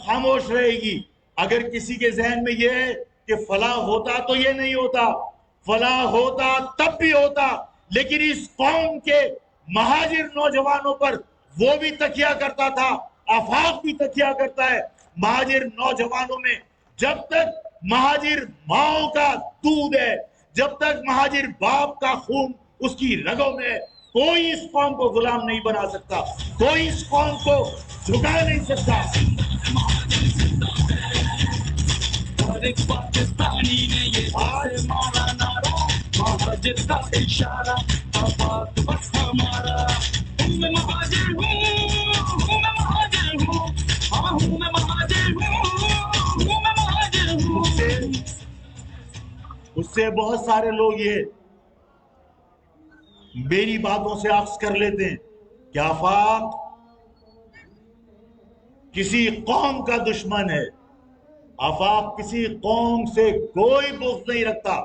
خاموش رہے گی. اگر کسی کے ذہن میں یہ ہے کہ فلاں ہوتا تو یہ نہیں ہوتا، فلاں ہوتا تب بھی ہوتا، لیکن اس قوم کے مہاجر نوجوانوں پر وہ بھی تکیہ کرتا تھا، آفاق بھی تکیہ کرتا ہے. مہاجر نوجوانوں میں جب تک مہاجر ماؤں کا دودھ ہے، جب تک مہاجر باپ کا خون اس کی رگوں میں ہے، کوئی اس قوم کو غلام نہیں بنا سکتا، کوئی اس قوم کو جھکا نہیں سکتا. ایک پاکستانی نے یہ آج مارا نارا، مہاجر کا اشارہ، آباد بس ہمارا. ہوں میں مہاجر ہوں، ہوں میں مہاجر ہوں، ہاں ہوں میں مہاجر ہوں، ہوں میں مہاجر ہوں. اس سے بہت سارے لوگ یہ میری باتوں سے عکس کر لیتے ہیں کہ آفاق کسی قوم کا دشمن ہے، آفاق کسی قوم سے کوئی بغض نہیں رکھتا،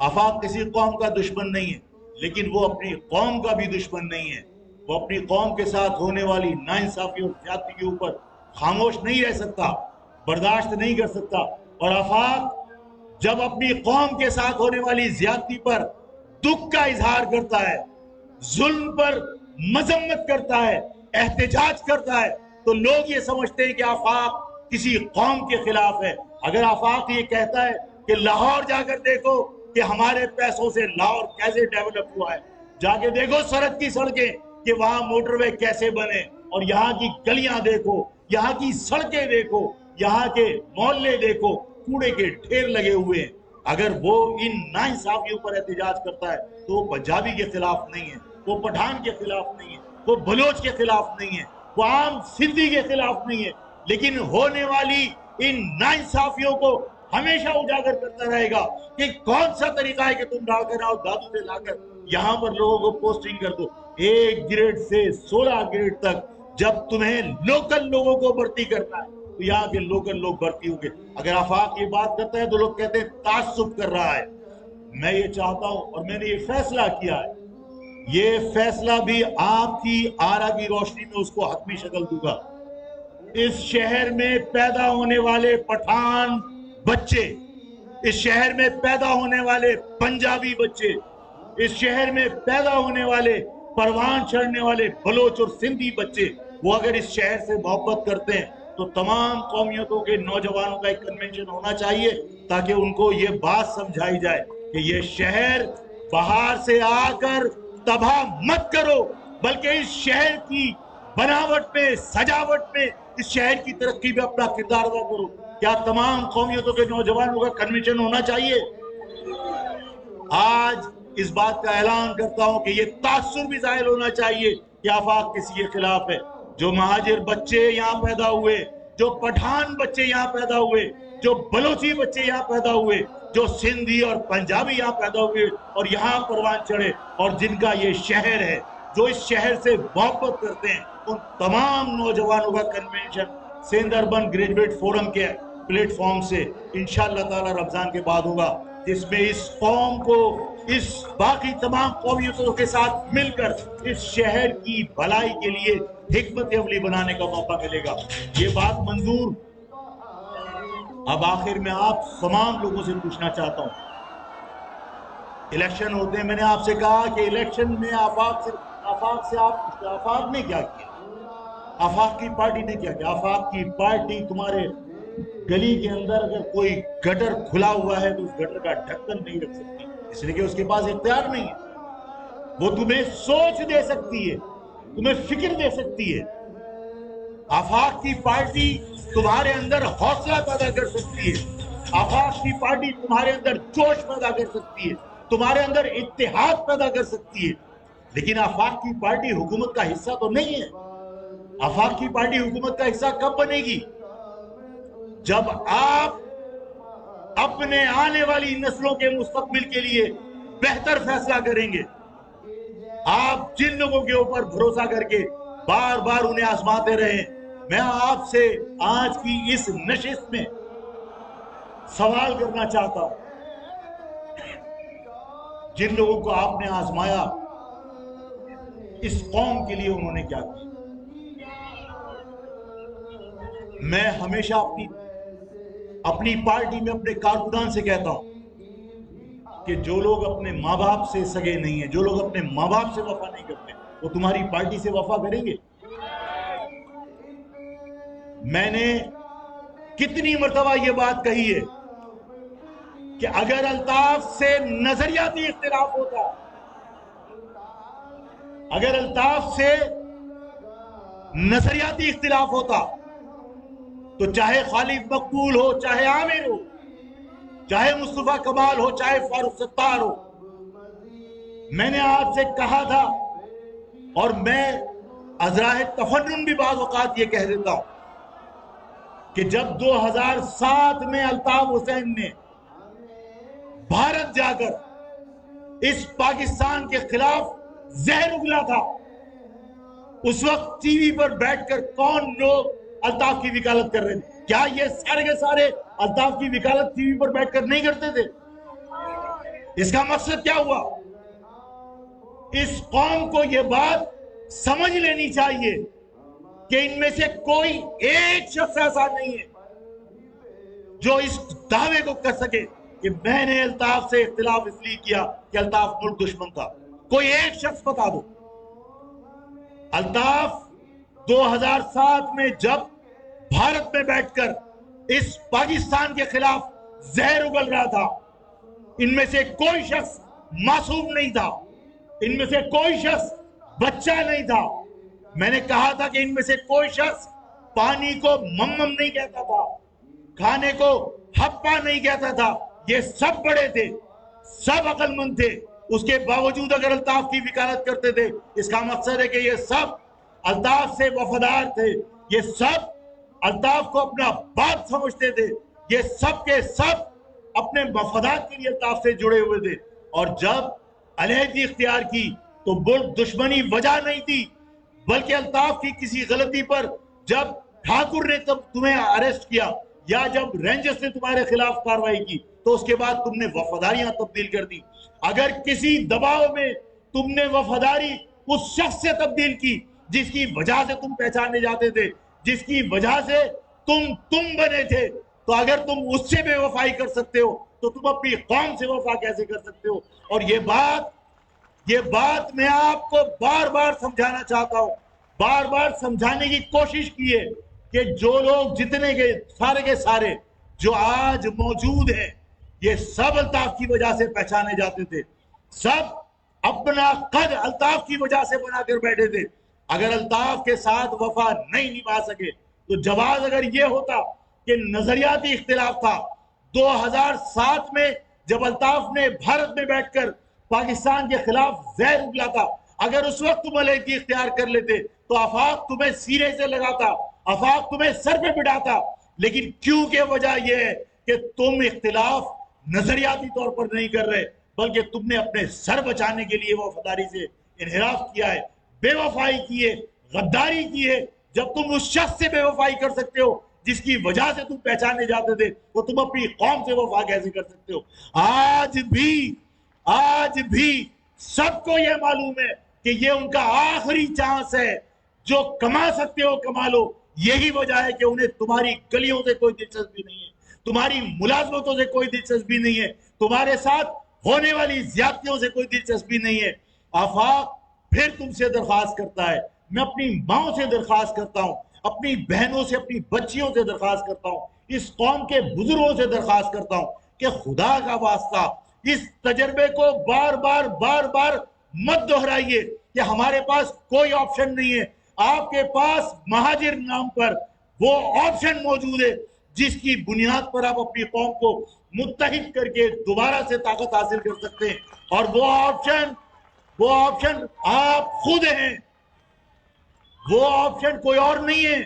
آفاق کسی قوم کا دشمن نہیں ہے. لیکن وہ اپنی قوم کا بھی دشمن نہیں ہے. وہ اپنی قوم کے ساتھ ہونے والی ناانصافی اور زیادتی کے اوپر خاموش نہیں رہ سکتا، برداشت نہیں کر سکتا. اور آفاق جب اپنی قوم کے ساتھ ہونے والی زیادتی پر دکھ کا اظہار کرتا ہے، ظلم پر مذمت کرتا ہے، احتجاج کرتا ہے، تو لوگ یہ سمجھتے ہیں کہ آفاق کسی قوم کے خلاف ہے. اگر آفاق یہ کہتا ہے کہ لاہور جا کر دیکھو کہ ہمارے پیسوں سے لاہور کیسے ڈیولپ ہوا ہے، جا کے دیکھو سرحد کی سڑکیں کہ وہاں موٹر وے کیسے بنے، اور یہاں کی گلیاں دیکھو، یہاں کی سڑکیں دیکھو، یہاں کے محلے دیکھو، کوڑے کے ڈھیر لگے ہوئے ہیں. اگر وہ ان ناانصافیوں پر احتجاج کرتا ہے تو وہ پنجابی کے خلاف نہیں ہے، وہ پٹھان کے خلاف نہیں ہے، وہ بلوچ کے خلاف نہیں ہے، وہ عام سندھی کے خلاف نہیں ہے. لیکن ہونے والی ان ناانصافیوں کو ہمیشہ اجاگر کرتا رہے گا کہ کون سا طریقہ ہے کہ تم ڈال کر آؤ دادو سے لا کر یہاں پر لوگوں کو پوسٹنگ کر دو. 1 گریڈ سے 16 گریڈ تک جب تمہیں لوکل لوگوں کو بھرتی کرنا ہے تو یہاں کے لوکل لوگ بھرتی ہوں گے. اگر آفاق یہ بات کرتا ہے تو لوگ کہتے ہیں تعصب کر رہا ہے. میں یہ چاہتا ہوں اور میں نے یہ فیصلہ کیا ہے، یہ فیصلہ بھی آپ کی آرا کی روشنی میں اس کو حتمی شکل دوں گا. اس شہر میں پیدا ہونے والے پٹھان بچے، اس شہر میں پیدا ہونے والے پنجابی بچے، اس شہر میں پیدا ہونے والے پروان چڑھنے والے بلوچ اور سندھی بچے، وہ اگر اس شہر سے محبت کرتے ہیں تو تمام قومیتوں کے نوجوانوں کا ایک کنونشن ہونا چاہیے تاکہ ان کو یہ بات سمجھائی جائے کہ یہ شہر باہر سے آ کر تباہ مت کرو، بلکہ اس شہر کی بناوٹ میں، سجاوٹ میں، اس شہر کی ترقی میں اپنا کردار ادا کرو. کیا تمام قومیتوں کے نوجوانوں کا کنونشن ہونا چاہیے؟ آج اس بات کا اعلان کرتا ہوں کہ یہ تاثر بھی ظاہر ہونا چاہیے کہ آفاق کسی کے خلاف ہے. جو مہاجر بچے یہاں پیدا ہوئے، جو پٹھان بچے یہاں پیدا ہوئے، جو بلوچی بچے یہاں پیدا ہوئے، جو سندھی اور پنجابی یہاں پیدا ہوئے اور یہاں پروان چڑھے اور جن کا یہ شہر ہے، جو اس شہر سے محبت کرتے ہیں، ان تمام نوجوانوں کا convention Sindh urban graduate forum کے پلیٹ فارم سے انشاءاللہ تعالی رمضان کے بعد ہوگا، جس میں اس قوم کو اس باقی تمام قومیتوں کے ساتھ مل کر اس شہر کی بھلائی کے لیے حکمت عملی بنانے کا موقع ملے گا. یہ بات منظور. اب آخر میں آپ تمام لوگوں سے پوچھنا چاہتا ہوں، الیکشن ہوتے ہیں، میں نے آپ سے کہا کہ الیکشن میں آفاق سے آپ آفاق نے کیا کیا، آفاق کی پارٹی نے کیا کیا؟ آفاق کی پارٹی تمہارے گلی کے اندر اگر کوئی گٹر کھلا ہوا ہے تو اس گٹر کا ڈھکن نہیں رکھ سکتی، اس لیے کہ اس کے پاس اختیار نہیں ہے. وہ تمہیں سوچ دے سکتی ہے، تمہیں فکر دے سکتی ہے. آفاق کی پارٹی تمہارے اندر حوصلہ پیدا کر سکتی ہے، آفاق کی پارٹی تمہارے اندر جوش پیدا کر سکتی ہے، تمہارے اندر اتحاد پیدا کر سکتی ہے. لیکن آفاق کی پارٹی حکومت کا حصہ تو نہیں ہے. آفاق کی پارٹی حکومت کا حصہ کب بنے گی؟ جب آپ اپنے آنے والی نسلوں کے مستقبل کے لیے بہتر فیصلہ کریں گے. آپ جن لوگوں کے اوپر بھروسہ کر کے بار بار انہیں آزماتے رہے، میں آپ سے آج کی اس نشست میں سوال کرنا چاہتا ہوں، جن لوگوں کو آپ نے آزمایا اس قوم کے لیے انہوں نے کیا کیا؟ میں ہمیشہ اپنی پارٹی میں اپنے کارکنان سے کہتا ہوں کہ جو لوگ اپنے ماں باپ سے سگے نہیں ہیں، جو لوگ اپنے ماں باپ سے وفا نہیں کرتے، وہ تمہاری پارٹی سے وفا کریں گے؟ میں نے کتنی مرتبہ یہ بات کہی ہے کہ اگر الطاف سے نظریاتی اختلاف ہوتا، اگر الطاف سے نظریاتی اختلاف ہوتا تو چاہے خالد مقبول ہو، چاہے عامر ہو، چاہے مصطفیٰ کمال ہو، چاہے فاروق ستار ہو، میں نے آپ سے کہا تھا، اور میں ازراہ تفنن بھی بعض اوقات یہ کہہ دیتا ہوں کہ جب 2007 میں الطاف حسین نے بھارت جا کر اس پاکستان کے خلاف زہر اگلا تھا، اس وقت ٹی وی پر بیٹھ کر کون لوگ الطاف کی وکالت کر رہے تھے؟ کیا یہ سارے کے سارے الطاف کی وکالت ٹی وی پر بیٹھ کر نہیں کرتے تھے؟ اس کا مقصد کیا ہوا؟ اس قوم کو یہ بات سمجھ لینی چاہیے کہ ان میں سے کوئی ایک شخص ایسا نہیں ہے جو اس دعوے کو کر سکے کہ میں نے الطاف سے اختلاف اس لیے کیا کہ الطاف ملک دشمن تھا۔ کوئی ایک شخص بتا دو۔ الطاف 2007 میں جب بھارت میں بیٹھ کر اس پاکستان کے خلاف زہر اگل رہا تھا، ان میں سے کوئی شخص معصوم نہیں تھا، ان میں سے کوئی شخص بچہ نہیں تھا۔ میں نے کہا تھا کہ ان میں سے کوئی شخص پانی کو ممم نہیں کہتا تھا، کھانے کو ہپا نہیں کہتا تھا۔ یہ سب بڑے تھے، سب عقل مند تھے، اس کے باوجود اگر الطاف کی وکالت کرتے تھے، اس کا مقصد ہے کہ یہ سب الطاف سے وفادار تھے، یہ سب الطاف کو اپنا باپ سمجھتے تھے، یہ سب کے سب اپنے مفادات کے لیے الطاف سے جڑے ہوئے تھے۔ اور جب علیحدگی اختیار کی تو ملک دشمنی وجہ نہیں تھی، بلکہ الطاف کی کسی غلطی پر جب ٹھاکر نے تمہیں اریسٹ کیا یا جب رینجرز نے تمہارے خلاف کارروائی کی تو اس کے بعد تم نے وفاداریاں تبدیل کر دی۔ اگر کسی دباؤ میں تم نے وفاداری اس شخص سے تبدیل کی جس کی وجہ سے تم پہچانے جاتے تھے، جس کی وجہ سے تم بنے تھے، تو اگر تم اس سے بے وفائی کر سکتے ہو تو تم اپنی قوم سے وفا کیسے کر سکتے ہو؟ اور یہ بات میں آپ کو بار بار سمجھانا چاہتا ہوں، بار بار سمجھانے کی کوشش کی ہے کہ جو لوگ جتنے کے سارے جو آج موجود ہیں، یہ سب الطاف کی وجہ سے پہچانے جاتے تھے، سب اپنا قد الطاف کی وجہ سے بنا کر بیٹھے تھے۔ اگر الطاف کے ساتھ وفا نہیں نبھا سکے تو جواز اگر یہ ہوتا کہ نظریاتی اختلاف تھا 2007 میں جب الطاف نے بھارت میں بیٹھ کر پاکستان کے خلاف زہر اگلا تھا، اگر اس وقت تم علیحدگی اختیار کر لیتے تو آفاق تمہیں سینے سے لگاتا، آفاق تمہیں سر پہ بٹھاتا۔ لیکن کیوں کہ وجہ یہ ہے کہ تم اختلاف نظریاتی طور پر نہیں کر رہے، بلکہ تم نے اپنے سر بچانے کے لیے وفاداری سے انحراف کیا ہے، بے وفائی کی ہے، غداری کی ہے۔ جب تم اس شخص سے بے وفائی کر سکتے ہو جس کی وجہ سے تم پہچانے جاتے تھے، تو تم اپنی قوم سے وفا کیسے کر سکتے ہو؟ آج بھی سب کو یہ معلوم ہے کہ یہ ان کا آخری چانس ہے، جو کما سکتے ہو کما لو۔ یہی وجہ ہے کہ انہیں تمہاری گلیوں سے کوئی دلچسپی نہیں ہے، تمہاری ملازمتوں سے کوئی دلچسپی نہیں ہے، تمہارے ساتھ ہونے والی زیادتیوں سے کوئی دلچسپی نہیں ہے۔ آفاق پھر تم سے درخواست کرتا ہے، میں اپنی ماں سے درخواست کرتا ہوں، اپنی بہنوں سے، اپنی بچیوں سے درخواست کرتا ہوں، اس قوم کے بزرگوں سے درخواست کرتا ہوں کہ خدا کا واسطہ اس تجربے کو بار بار مت دہرائیے کہ ہمارے پاس کوئی آپشن نہیں ہے۔ آپ کے پاس مہاجر نام پر وہ آپشن موجود ہے جس کی بنیاد پر آپ اپنی قوم کو متحد کر کے دوبارہ سے طاقت حاصل کر سکتے ہیں، اور وہ آپشن آپ خود ہیں، وہ آپشن کوئی اور نہیں ہے،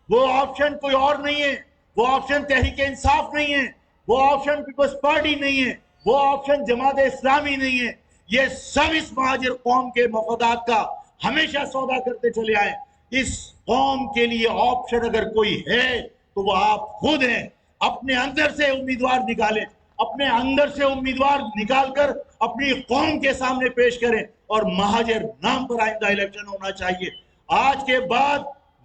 وہ آپشن کوئی اور نہیں ہے، وہ آپشن تحریک انصاف نہیں ہے، وہ آپشن پیپلز پارٹی نہیں ہے، وہ آپشن جماعت اسلامی نہیں ہے۔ یہ سب اس مہاجر قوم کے مفادات کا ہمیشہ سودا کرتے چلے آئے۔ اس قوم کے لیے آپشن اگر کوئی ہے تو وہ آپ خود ہیں۔ اپنے اندر سے امیدوار نکالیں، اپنے اندر سے امیدوار نکال کر اپنی قوم کے سامنے پیش کریں، اور مہاجر نام پر آئندہ الیکشن ہونا چاہیے۔ آج کے بعد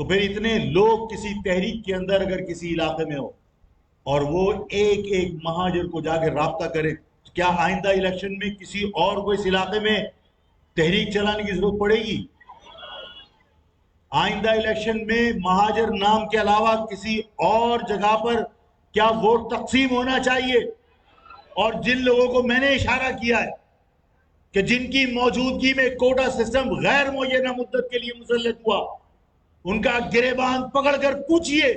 تو پھر اتنے لوگ کسی تحریک کے اندر اگر کسی علاقے میں ہو اور وہ ایک ایک مہاجر کو جا کے رابطہ کرے، کیا آئندہ الیکشن میں کسی اور کو اس علاقے میں تحریک چلانے کی ضرورت پڑے گی؟ آئندہ الیکشن میں مہاجر نام کے علاوہ کسی اور جگہ پر کیا ووٹ تقسیم ہونا چاہیے؟ اور جن لوگوں کو میں نے اشارہ کیا ہے کہ جن کی موجودگی میں کوٹا سسٹم غیر معینہ مدت کے لیے مسلط ہوا، ان کا گریبان پکڑ کر پوچھئے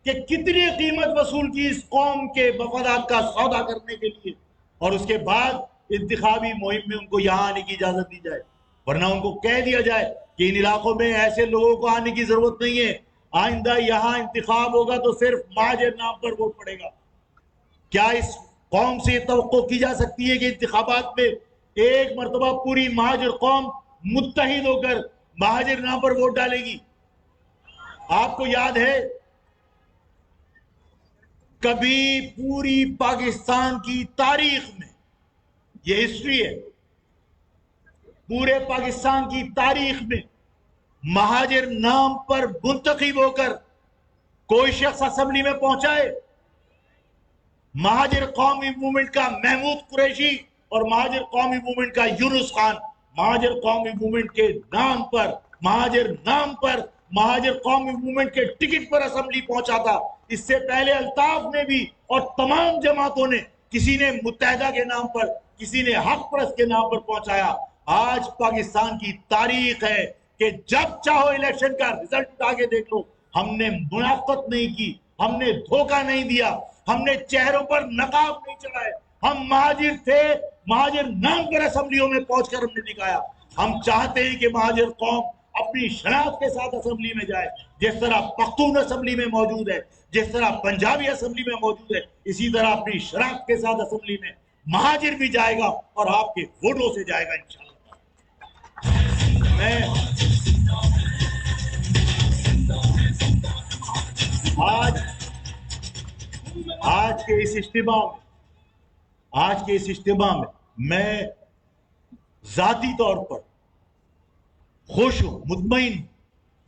کہ کتنی قیمت وصول کی اس قوم کے مفادات کا سودا کرنے کے لیے، اور اس کے بعد انتخابی مہم میں ان کو یہاں آنے کی اجازت دی جائے، ورنہ ان کو کہہ دیا جائے کہ ان علاقوں میں ایسے لوگوں کو آنے کی ضرورت نہیں ہے، آئندہ یہاں انتخاب ہوگا تو صرف مہاجر نام پر ووٹ پڑے گا۔ کیا اس قوم سے یہ توقع کی جا سکتی ہے کہ انتخابات میں ایک مرتبہ پوری مہاجر قوم متحد ہو کر مہاجر نام پر ووٹ ڈالے گی؟ آپ کو یاد ہے کبھی پوری پاکستان کی تاریخ میں، یہ ہسٹری ہے، پورے پاکستان کی تاریخ میں مہاجر نام پر منتخب ہو کر کوئی شخص اسمبلی میں پہنچائے؟ مہاجر قومی موومنٹ کا محمود قریشی اور مہاجر قومی موومنٹ کا یونس خان مہاجر قومی موومنٹ کے نام پر، مہاجر قومی موومنٹ کے ٹکٹ پر اسمبلی پہنچا تھا۔ اس سے پہلے الطاف نے بھی اور تمام جماعتوں نے، کسی نے متحدہ کے نام پر، کسی نے حق پرست کے نام پر پہنچایا۔ آج پاکستان کی تاریخ ہے کہ جب چاہو الیکشن کا رزلٹ اٹھا کے دیکھ لو، ہم نے منافقت نہیں کی، ہم نے دھوکہ نہیں دیا، ہم نے چہروں پر نقاب نہیں چڑھائے، ہم مہاجر تھے، مہاجر نام پر اسمبلیوں میں پہنچ کر ہم نے دکھایا۔ ہم چاہتے ہیں کہ مہاجر قوم اپنی شناخت کے ساتھ اسمبلی میں جائے، جس طرح پختون اسمبلی میں موجود ہے، جس طرح پنجابی اسمبلی میں موجود ہے، اسی طرح اپنی شناخت کے ساتھ اسمبلی میں مہاجر بھی جائے گا اور آپ کے ووٹوں سے جائے گا انشاءاللہ۔ میں آج کے اس اجتماع میں میں ذاتی طور پر خوش ہوں، مطمئن ہوں۔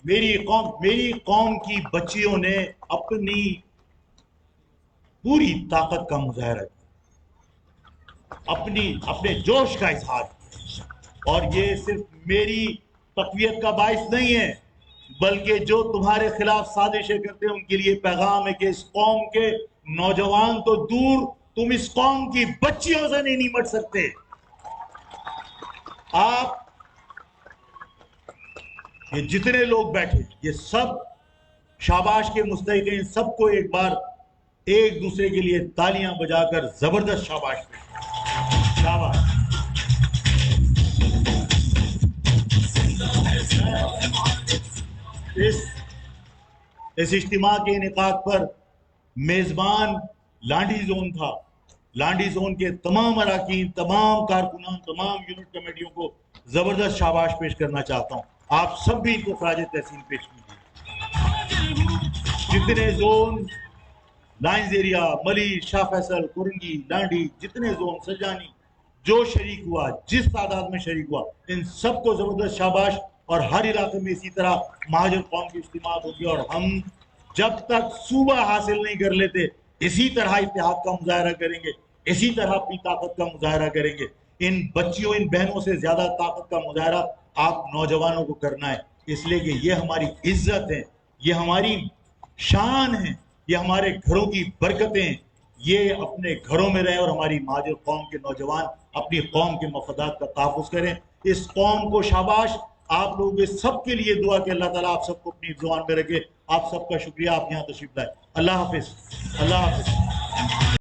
میری قوم کی بچیوں نے اپنی پوری طاقت کا مظاہرہ کیا، اپنے جوش کا اظہار کیا، اور یہ صرف میری تقویت کا باعث نہیں ہے، بلکہ جو تمہارے خلاف سازشیں کرتے ہیں ان کے لیے پیغام ہے کہ اس قوم کے نوجوان تو دور، تم اس قوم کی بچیوں سے نہیں نمٹ سکتے۔ آپ یہ جتنے لوگ بیٹھے، یہ سب شاباش کے مستحق ہیں، سب کو ایک بار ایک دوسرے کے لیے تالیاں بجا کر زبردست شاباش دیں۔ شاباش۔ اس اجتماع کے انعقاد پر میزبان لانڈی زون تھا۔ لانڈی زون کے تمام اراکین، تمام کارکنان، تمام یونٹ کمیٹیوں کو زبردست شاباش پیش کرنا چاہتا ہوں۔ آپ سب بھی ان کو خراج تحسین پیش کیجیے۔ جتنے زون، لائنز ایریا، ملی، شاہ فیصل، کورنگی، لانڈی، جتنے زون، سرجانی، جو شریک ہوا، جس تعداد میں شریک ہوا، ان سب کو زبردست شاباش۔ اور ہر علاقے میں اسی طرح مہاجر قوم کی اجتماعات ہوگی، اور ہم جب تک صوبہ حاصل نہیں کر لیتے اسی طرح اتحاد کا مظاہرہ کریں گے، اسی طرح اپنی طاقت کا مظاہرہ کریں گے۔ ان بچیوں، ان بہنوں سے زیادہ طاقت کا مظاہرہ آپ نوجوانوں کو کرنا ہے، اس لیے کہ یہ ہماری عزت ہے، یہ ہماری شان ہے، یہ ہمارے گھروں کی برکتیں ہیں۔ یہ اپنے گھروں میں رہیں اور ہماری مہاجر قوم کے نوجوان اپنی قوم کے مفادات کا تحفظ کریں۔ اس قوم کو شاباش۔ آپ لوگوں کے سب کے لیے دعا کہ اللہ تعالیٰ آپ سب کو اپنی زبان میں رکھے۔ آپ سب کا شکریہ، آپ یہاں تشریف لائے۔ اللہ حافظ، اللہ حافظ۔